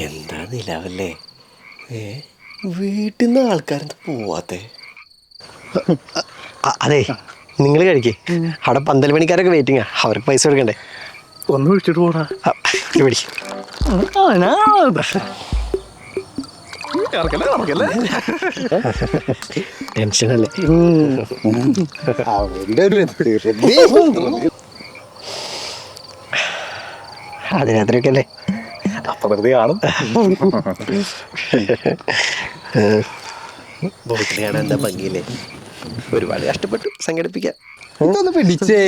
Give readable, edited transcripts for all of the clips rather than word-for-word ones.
എന്താ നിലാവല്ലേ? വീട്ടിൽ നിന്ന് ആൾക്കാരെന്താ പോവാത്തെ? അതെ, നിങ്ങൾ കഴിക്കേ. അവിടെ 12 മണിക്കാരൊക്കെ വെയിറ്റിംഗാ. അവർക്ക് പൈസ കൊടുക്കണ്ടേ? ഒന്ന് വിളിച്ചിട്ട് പോടാ. ടെൻഷനല്ലേ? അതിനത്രയൊക്കെ അല്ലേ? അപ്പൊ വെറുതെ കാണും. ബോട്ടിൽ കാണാൻ എന്താ ഭംഗിയില്ലേ? ഒരുപാട് കഷ്ടപ്പെട്ടു സംഘടിപ്പിക്കാൻ. ഇതൊന്ന് പിടിച്ചേ.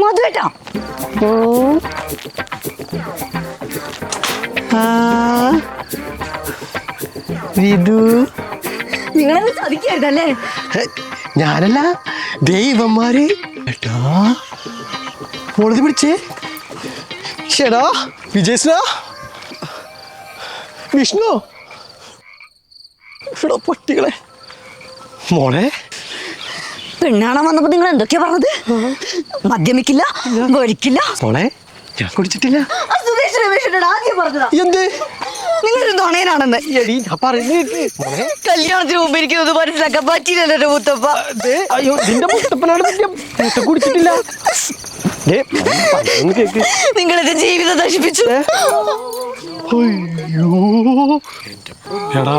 മധുവേട്ടാ, വിധു, നിങ്ങളെന്നെ ചതിക്കായിരുന്നല്ലേ? ഞാനല്ല, ദൈവന്മാര്. മോളത് പിടിച്ചേ. ഷെടാ വിജയസ്ന, വിഷ്ണു, ഇവിടെ പൊട്ടികളെ. മോളെ പെണ്ണാണാൻ വന്നപ്പോ നിങ്ങൾ എന്തൊക്കെയാ പറഞ്ഞത്? മദ്യമിക്കില്ല, വഴിക്കില്ല. മോളെ ഞാൻ കുടിച്ചിട്ടില്ല. സുരേഷ് രമേശിനോട് ആദ്യം പറഞ്ഞതാ. എന്ത്? നിങ്ങളൊരു നുണയനാണെന്ന്. കല്യാണത്തിന് മുമ്പ് എനിക്കൊന്നും മനസ്സിലാക്കാൻ പറ്റിയില്ലല്ലോ മുത്തപ്പ. അയ്യോ, നിന്റെ മുത്തപ്പനാണ് കുടിച്ചിട്ടില്ല. നിങ്ങളെന്റെ ജീവിതം നശിപ്പിച്ചു. എടാ,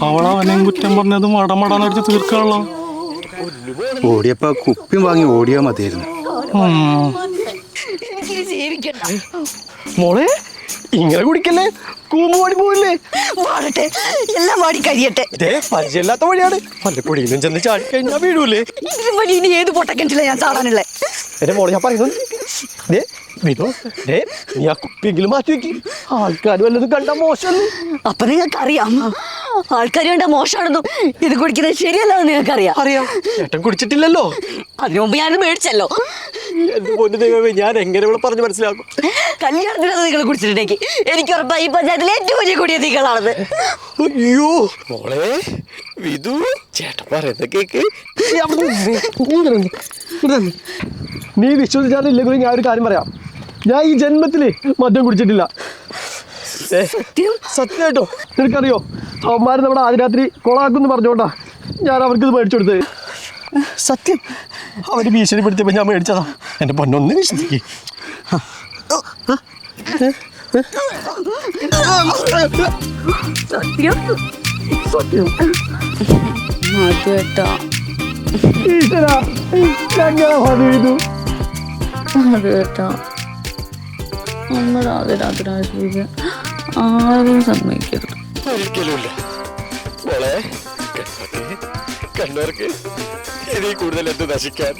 അവളവനെയും കുറ്റം പറഞ്ഞത് മടമടാന്നടിച്ച് തീർക്കാണല്ലോ. ഓടിയപ്പോ കുപ്പിയും വാങ്ങി ഓടിയാ മതിയായിരുന്നു. എനിക്കിനി ജീവിക്കണ്ട. മോളെ ഇങ്ങനെ കുടിക്കല്ലേ, കൂമ്പുപാടി പോവില്ലേ? വാടട്ടെ, എല്ലാം വാടി കഴിയട്ടെ. പരിചയമില്ലാത്ത വഴിയാണ്. വല്ലപ്പൊടിയിലും ചെന്ന് ചാടി കഴിഞ്ഞാൽ വീഴൂലേ? ഇതിലും വലിയ ഇനി ഏത് പൊട്ടക്കിണറ്റില ഞാൻ ചാടാനുള്ളേ? എന്റെ മോളെ ഞാൻ പറയുന്നു, നീ ആ കുപ്പിയെങ്കിലും മാറ്റി വെക്കി. ആൾക്കാർ വല്ലതും കണ്ട മോശം. അപ്പൊ നിങ്ങൾക്കറിയാം ആൾക്കാർ കണ്ട മോശമാണെന്നും ഇത് കുടിക്കുന്നത് ശരിയല്ലെന്ന് നിങ്ങൾക്കറിയാം. അറിയാം, ചേട്ടൻ കുടിച്ചിട്ടില്ലല്ലോ. അതിനു മുമ്പ് ഞാനത് മേടിച്ചല്ലോ. എന്റെ പൊന്നു ദൈവമേ, ഞാൻ എങ്ങനെ ഇവിടെ പറഞ്ഞ് മനസ്സിലാക്കും? കല്യാണത്തിനത് നിങ്ങൾ കുടിച്ചിട്ടുണ്ടെങ്കിൽ എനിക്ക് ഉറപ്പായി ഈ പഞ്ചായത്തിലെ ഏറ്റവും വലിയ കുടിയ തീകളാണെന്ന്. അയ്യോ മോളെ വിധു, ചേട്ടൻ പറയുന്ന കേക്ക്. നീ വിശ്വസിച്ചാലില്ലെങ്കിലും ഞാൻ ഒരു കാര്യം പറയാം. ഞാൻ ഈ ജന്മത്തില് മദ്യം കുടിച്ചിട്ടില്ല. സത്യമായിട്ടോ. നിനക്കറിയോ, അവന്മാർ നമ്മുടെ ആദ്യരാത്രി കൊളാക്കുന്ന് പറഞ്ഞോണ്ടാ ഞാൻ അവർക്കിത് മേടിച്ചു കൊടുത്തത്. സത്യം, അവര് ഭീഷണിപ്പെടുത്തിയപ്പോ ഞാൻ മേടിച്ചതാ. എന്റെ പൊന്നൊന്ന് വിശ്വസിക്ക്. ആരും സമ്മതിക്കരുത്. ഒരിക്കലുമില്ല മോളെ. കണ്ണവർക്ക് ഇതിൽ കൂടുതൽ എന്ത് നശിക്കാൻ?